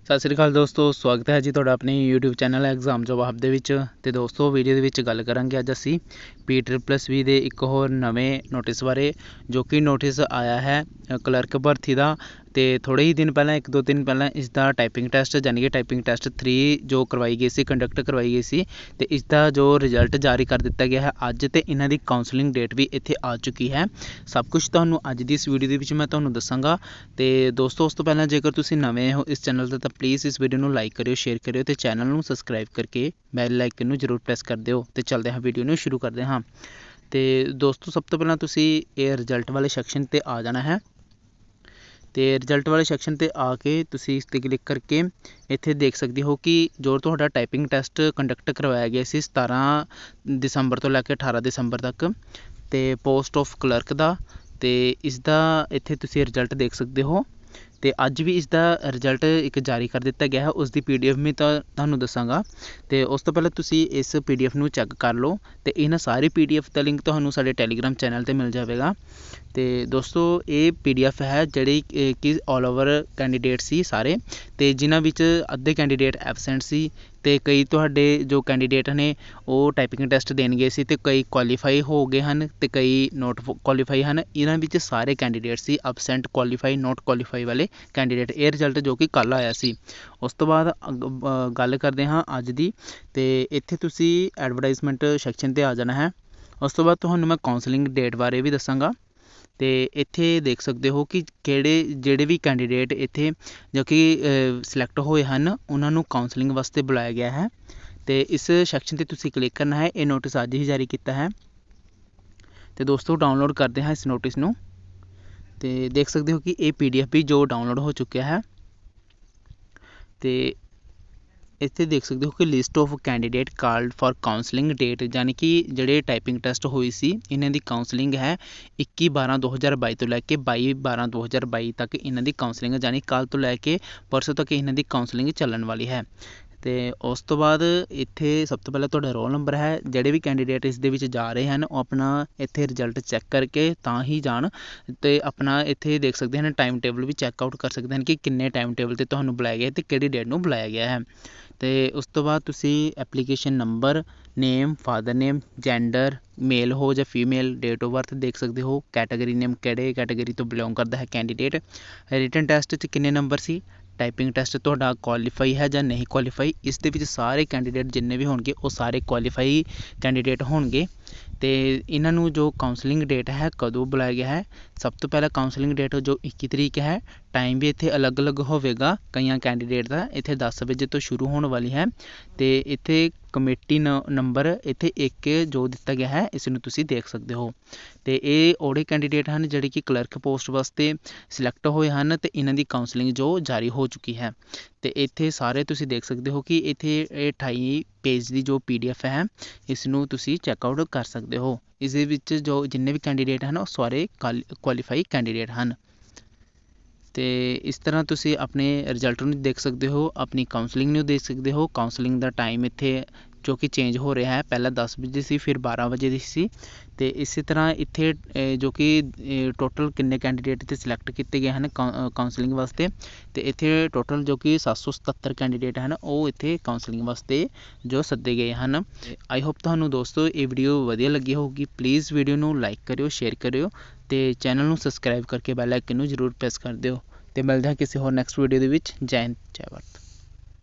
ਸਤਿ ਸ਼੍ਰੀ ਅਕਾਲ ਦੋਸਤੋ, ਸਵਾਗਤ ਹੈ ਜੀ ਤੁਹਾਡਾ ਆਪਣੇ YouTube ਚੈਨਲ ਐਗਜ਼ਾਮ ਜਵਾਬ ਦੇ ਵਿੱਚ। ਤੇ ਦੋਸਤੋ ਵੀਡੀਓ ਦੇ ਵਿੱਚ ਗੱਲ ਕਰਾਂਗੇ ਅੱਜ ਅਸੀਂ PEE ਦੇ ਇੱਕ ਹੋਰ ਨਵੇਂ ਨੋਟਿਸ ਬਾਰੇ, ਜੋ ਕਿ ਨੋਟਿਸ ਆਇਆ ਹੈ ਕਲਰਕ ਭਰਤੀ ਦਾ। ਤੇ ਥੋੜ੍ਹੇ ਹੀ ਦਿਨ ਪਹਿਲਾਂ, 1-2 ਦਿਨ ਪਹਿਲਾਂ ਇਸ ਦਾ ਟਾਈਪਿੰਗ ਟੈਸਟ ਯਾਨੀ ਕਿ ਟਾਈਪਿੰਗ ਟੈਸਟ 3 ਜੋ ਕਰਵਾਈ ਗਈ ਸੀ, ਕੰਡਕਟ ਕਰਵਾਈ ਗਈ ਸੀ। ਤੇ ਇਸ ਦਾ ਜੋ ਰਿਜ਼ਲਟ ਜਾਰੀ ਕਰ ਦਿੱਤਾ ਗਿਆ ਹੈ ਅੱਜ, ਤੇ ਇਹਨਾਂ ਦੀ ਕਾਉਂਸਲਿੰਗ ਡੇਟ ਵੀ ਇੱਥੇ ਆ ਚੁੱਕੀ ਹੈ। ਸਭ ਕੁਝ ਤੁਹਾਨੂੰ ਅੱਜ ਦੀ ਇਸ ਵੀਡੀਓ ਦੇ ਵਿੱਚ ਮੈਂ ਤੁਹਾਨੂੰ ਦੱਸਾਂਗਾ। ਤੇ ਦੋਸਤੋ ਉਸ ਤੋਂ ਪਹਿਲਾਂ ਜੇਕਰ ਤੁਸੀਂ ਨਵੇਂ ਹੋ ਇਸ ਚੈਨਲ 'ਤੇ ਤਾਂ ਪਲੀਜ਼ ਇਸ ਵੀਡੀਓ ਨੂੰ ਲਾਈਕ ਕਰਿਓ, ਸ਼ੇਅਰ ਕਰਿਓ ਤੇ ਚੈਨਲ ਨੂੰ ਸਬਸਕ੍ਰਾਈਬ ਕਰਕੇ ਬੈਲ ਆਈਕਨ ਨੂੰ ਜ਼ਰੂਰ ਪ੍ਰੈਸ ਕਰ ਦਿਓ। ਤੇ ਚੱਲਦੇ ਹਾਂ, ਵੀਡੀਓ ਨੂੰ ਸ਼ੁਰੂ ਕਰਦੇ ਹਾਂ। ਤੇ ਦੋਸਤੋ ਸਭ ਤੋਂ ਪਹਿਲਾਂ ਤੁਸੀਂ ਇਹ ਰਿਜ਼ਲਟ ਵਾਲੇ ਸੈਕਸ਼ਨ 'ਤੇ ਆ ਜਾਣਾ ਹੈ। ਤੇ ਰਿਜ਼ਲਟ ਵਾਲੇ ਸੈਕਸ਼ਨ 'ਤੇ ਆ ਕੇ ਤੁਸੀਂ ਇਸ 'ਤੇ ਕਲਿੱਕ ਕਰਕੇ ਇੱਥੇ ਦੇਖ ਸਕਦੇ ਹੋ ਕਿ ਜੋ ਤੁਹਾਡਾ ਟਾਈਪਿੰਗ ਟੈਸਟ ਕੰਡਕਟ ਕਰਵਾਇਆ ਗਿਆ ਸੀ 17 ਦਸੰਬਰ ਤੋਂ ਲੈ ਕੇ 18 ਦਸੰਬਰ ਤੱਕ, ਤੇ ਪੋਸਟ ਆਫ ਕਲਰਕ ਦਾ, ਤੇ ਇਸ ਦਾ ਇੱਥੇ ਤੁਸੀਂ ਰਿਜ਼ਲਟ ਦੇਖ ਸਕਦੇ ਹੋ। ਤੇ ਅੱਜ ਵੀ ਇਸ ਦਾ ਰਿਜ਼ਲਟ ਇੱਕ ਜਾਰੀ ਕਰ ਦਿੱਤਾ ਗਿਆ ਹੈ, ਉਸ ਦੀ PDF ਮੈਂ ਤੁਹਾਨੂੰ ਦੱਸਾਂਗਾ। ਤੇ ਉਸ ਤੋਂ ਪਹਿਲਾਂ ਤੁਸੀਂ ਇਸ PDF ਨੂੰ ਚੈੱਕ ਕਰ ਲਓ। ਤੇ ਇਹਨਾਂ ਸਾਰੀ PDF ਦਾ ਲਿੰਕ ਤੁਹਾਨੂੰ ਸਾਡੇ ਟੈਲੀਗ੍ਰਾਮ ਚੈਨਲ 'ਤੇ ਮਿਲ ਜਾਵੇਗਾ। ਤੇ ਦੋਸਤੋ ਇਹ PDF ਹੈ ਜਿਹੜੀ ਕਿ ਆਲ ਓਵਰ ਕੈਂਡੀਡੇਟ ਸੀ ਸਾਰੇ, ਤੇ ਜਿਨ੍ਹਾਂ ਵਿੱਚ ਅੱਧੇ ਕੈਂਡੀਡੇਟ ਐਬਸੈਂਟ ਸੀ, ਤੇ ਕਈ ਤੁਹਾਡੇ ਜੋ ਕੈਂਡੀਡੇਟ ਨੇ ਉਹ ਟਾਈਪਿੰਗ ਟੈਸਟ ਦੇਣ ਗਏ ਸੀ, ਤੇ ਕਈ ਕੁਆਲੀਫਾਈ ਹੋ ਗਏ ਹਨ ਤੇ ਕਈ ਨੋਟ ਕੁਆਲੀਫਾਈ ਹਨ। ਇਹਨਾਂ ਵਿੱਚ ਸਾਰੇ ਕੈਂਡੀਡੇਟ ਸੀ, ਐਬਸੈਂਟ, ਕੁਆਲੀਫਾਈ, ਨੋਟ ਕੁਆਲੀਫਾਈ ਵਾਲੇ ਕੈਂਡੀਡੇਟ। ਇਹ ਰਿਜ਼ਲਟ ਜੋ ਕਿ ਕੱਲ੍ਹ ਆਇਆ ਸੀ। ਉਸ ਤੋਂ ਬਾਅਦ ਗੱਲ ਕਰਦੇ ਹਾਂ ਅੱਜ ਦੀ। ਤੇ ਇੱਥੇ ਤੁਸੀਂ ਐਡਵਰਟਾਈਜ਼ਮੈਂਟ ਸੈਕਸ਼ਨ 'ਤੇ ਆ ਜਾਣਾ ਹੈ। ਉਸ ਤੋਂ ਬਾਅਦ ਤੁਹਾਨੂੰ ਮੈਂ ਕਾਉਂਸਲਿੰਗ ਡੇਟ ਬਾਰੇ ਵੀ ਦੱਸਾਂਗਾ। ਤੇ ਇੱਥੇ ਦੇਖ ਸਕਦੇ ਹੋ ਕਿ ਜਿਹੜੇ ਵੀ ਕੈਂਡੀਡੇਟ ਇੱਥੇ ਜੋ ਕਿ ਸਿਲੈਕਟ ਹੋਏ ਹਨ ਉਹਨਾਂ ਨੂੰ ਕਾਉਂਸਲਿੰਗ ਵਾਸਤੇ ਬੁਲਾਇਆ ਗਿਆ ਹੈ। ਤੇ ਇਸ ਸੈਕਸ਼ਨ 'ਤੇ ਤੁਸੀਂ ਕਲਿੱਕ ਕਰਨਾ ਹੈ। ਇਹ ਨੋਟਿਸ ਅੱਜ ਹੀ ਜਾਰੀ ਕੀਤਾ ਹੈ। ਤੇ ਦੋਸਤੋ ਡਾਊਨਲੋਡ ਕਰਦੇ ਹਾਂ ਇਸ ਨੋਟਿਸ ਨੂੰ। ਤੇ ਦੇਖ ਸਕਦੇ ਹੋ ਕਿ ਇਹ PDF ਵੀ ਜੋ ਡਾਊਨਲੋਡ ਹੋ ਚੁੱਕਿਆ ਹੈ। ਤੇ ਇੱਥੇ ਦੇਖ ਸਕਦੇ ਹੋ ਕਿ list of candidate called for counselling date, ਯਾਨੀ ਕਿ ਜਿਹੜੇ ਟਾਈਪਿੰਗ ਟੈਸਟ ਹੋਈ ਸੀ ਇਹਨਾਂ ਦੀ ਕਾਉਂਸਲਿੰਗ ਹੈ 21/12/2022 ਤੋਂ ਲੈ ਕੇ 22/12/2022 ਤੱਕ ਇਹਨਾਂ ਦੀ ਕਾਉਂਸਲਿੰਗ ਹੈ, ਯਾਨੀ ਕੱਲ੍ਹ ਤੋਂ ਲੈ ਕੇ ਪਰਸੋਂ ਤੱਕ ਇਹਨਾਂ ਦੀ ਕਾਉਂਸਲਿੰਗ ਚੱਲਣ ਵਾਲੀ ਹੈ। ਤੇ ਉਸ ਤੋਂ ਬਾਅਦ ਇੱਥੇ ਸਭ ਤੋਂ ਪਹਿਲਾਂ ਤੁਹਾਡਾ ਰੋਲ ਨੰਬਰ ਹੈ। ਜਿਹੜੇ ਵੀ ਕੈਂਡੀਡੇਟ ਇਸ ਦੇ ਵਿੱਚ ਜਾ ਰਹੇ ਹਨ ਉਹ ਆਪਣਾ ਇੱਥੇ ਰਿਜ਼ਲਟ ਚੈੱਕ ਕਰਕੇ ਤਾਂ ਹੀ ਜਾਣ। ਤੇ ਆਪਣਾ ਇੱਥੇ ਦੇਖ ਸਕਦੇ ਹਨ ਟਾਈਮ ਟੇਬਲ ਵੀ ਚੈੱਕਆਊਟ ਕਰ ਸਕਦੇ ਹਨ ਕਿ ਕਿੰਨੇ ਟਾਈਮ ਟੇਬਲ 'ਤੇ ਤੁਹਾਨੂੰ ਬੁਲਾਇਆ ਗਿਆ ਅਤੇ ਕਿਹੜੀ ਡੇਟ ਨੂੰ ਬੁਲਾਇਆ ਗਿਆ ਹੈ। ਤੇ ਉਸ ਤੋਂ ਬਾਅਦ ਤੁਸੀਂ ਐਪਲੀਕੇਸ਼ਨ ਨੰਬਰ, ਨੇਮ, ਫਾਦਰ ਨੇਮ, ਜੈਂਡਰ, ਮੇਲ ਹੋ ਜਾਂ ਫੀਮੇਲ, ਡੇਟ ਆਫ ਬਰਥ ਦੇਖ ਸਕਦੇ ਹੋ, ਕੈਟਾਗਰੀ ਨੇਮ, ਕਿਹੜੇ ਕੈਟਾਗਰੀ ਤੋਂ ਬਿਲੋਂਗ ਕਰਦਾ ਹੈ ਕੈਂਡੀਡੇਟ, ਰਿਟਨ ਟੈਸਟ 'ਚ ਕਿੰਨੇ ਨੰਬਰ ਸੀ, ਟਾਈਪਿੰਗ ਟੈਸਟ ਤੁਹਾਡਾ ਕੁਆਲੀਫਾਈ ਹੈ ਜਾਂ ਨਹੀਂ ਕੁਆਲੀਫਾਈ। ਇਸ ਦੇ ਵਿੱਚ ਸਾਰੇ ਕੈਂਡੀਡੇਟ ਜਿੰਨੇ ਵੀ ਹੋਣਗੇ ਉਹ ਸਾਰੇ ਕੁਆਲੀਫਾਈ ਕੈਂਡੀਡੇਟ ਹੋਣਗੇ। ਤੇ ਇਹਨਾਂ ਨੂੰ ਜੋ ਕਾਉਂਸਲਿੰਗ ਡੇਟ ਹੈ ਕਦੋਂ ਬੁਲਾਇਆ ਗਿਆ ਹੈ, ਸਭ ਤੋਂ ਪਹਿਲਾਂ ਕਾਉਂਸਲਿੰਗ ਡੇਟ ਜੋ 21 ਤਰੀਕ ਹੈ। ਟਾਈਮ ਵੀ ਇੱਥੇ ਅਲੱਗ-ਅਲੱਗ ਹੋਵੇਗਾ ਕਈਆਂ ਕੈਂਡੀਡੇਟ ਦਾ। ਇੱਥੇ 10 ਵਜੇ ਤੋਂ ਸ਼ੁਰੂ ਹੋਣ ਵਾਲੀ ਹੈ। ਤੇ ਇੱਥੇ ਕਮੇਟੀ ਨੰਬਰ ਇੱਥੇ 1 ਜੋ ਦਿੱਤਾ ਗਿਆ ਹੈ, ਇਸ ਨੂੰ ਤੁਸੀਂ ਦੇਖ ਸਕਦੇ ਹੋ। ਤੇ ਇਹ ਉਹੜੇ ਕੈਂਡੀਡੇਟ ਹਨ ਜਿਹੜੇ ਕਿ ਕਲਰਕ ਪੋਸਟ ਵਾਸਤੇ ਸਿਲੈਕਟ ਹੋਏ ਹਨ, ਤੇ ਇਹਨਾਂ ਦੀ ਕਾਉਂਸਲਿੰਗ ਜੋ ਜਾਰੀ ਹੋ ਚੁੱਕੀ ਹੈ। ਤੇ ਇੱਥੇ ਸਾਰੇ ਤੁਸੀਂ ਦੇਖ ਸਕਦੇ ਹੋ ਕਿ ਇੱਥੇ ਇਹ 28 ਪੇਜ ਦੀ ਜੋ PDF ਹੈ, ਇਸ ਨੂੰ ਤੁਸੀਂ ਚੈੱਕਆਊਟ ਕਰ ਸਕਦੇ ਹੋ। ਇਸ ਦੇ ਵਿੱਚ ਜੋ ਜਿੰਨੇ ਵੀ ਕੈਂਡੀਡੇਟ ਹਨ ਉਹ ਸਾਰੇ ਕੁਆਲੀਫਾਈ ਕੈਂਡੀਡੇਟ ਹਨ। ਤੇ ਇਸ ਤਰ੍ਹਾਂ ਤੁਸੀਂ ਆਪਣੇ ਰਿਜ਼ਲਟ ਨੂੰ ਦੇਖ ਸਕਦੇ ਹੋ, ਆਪਣੀ ਕਾਉਂਸਲਿੰਗ ਨੂੰ ਦੇਖ ਸਕਦੇ ਹੋ। ਕਾਉਂਸਲਿੰਗ ਦਾ ਟਾਈਮ ਇੱਥੇ ਜੋ ਕਿ ਚੇਂਜ ਹੋ ਰਿਹਾ ਹੈ, ਪਹਿਲਾਂ 10 ਵਜੇ ਸੀ, ਫਿਰ 12 ਵਜੇ ਦੀ ਸੀ। ਤੇ ਇਸੇ ਤਰ੍ਹਾਂ ਇੱਥੇ ਜੋ ਕਿ ਟੋਟਲ ਕਿੰਨੇ ਕੈਂਡੀਡੇਟ ਇੱਥੇ ਸਿਲੈਕਟ ਕੀਤੇ ਗਏ ਹਨ ਕਾਉਂਸਲਿੰਗ ਵਾਸਤੇ, ਤੇ ਇੱਥੇ ਟੋਟਲ ਜੋ ਕਿ 777 ਕੈਂਡੀਡੇਟ ਹਨ ਉਹ ਇੱਥੇ ਕਾਉਂਸਲਿੰਗ ਵਾਸਤੇ ਜੋ ਸੱਦੇ ਗਏ ਹਨ। ਆਈ ਹੋਪ ਤੁਹਾਨੂੰ ਦੋਸਤੋ ਇਹ ਵੀਡੀਓ ਵਧੀਆ ਲੱਗੀ ਹੋਊਗੀ। ਪਲੀਜ਼ ਵੀਡੀਓ ਨੂੰ ਲਾਈਕ ਕਰਿਓ, ਸ਼ੇਅਰ ਕਰਿਓ ਤੇ ਚੈਨਲ ਨੂੰ ਸਬਸਕ੍ਰਾਈਬ ਕਰਕੇ ਬੈਲ ਆਈਕਨ ਨੂੰ ਜ਼ਰੂਰ ਪ੍ਰੈਸ ਕਰ ਦਿਓ। ਤੇ ਮਿਲਦੇ ਹਾਂ ਕਿਸੇ ਹੋਰ ਨੈਕਸਟ ਵੀਡੀਓ ਦੇ ਵਿੱਚ। ਜੈ ਹਿੰਦ, ਜੈ ਭਾਰਤ।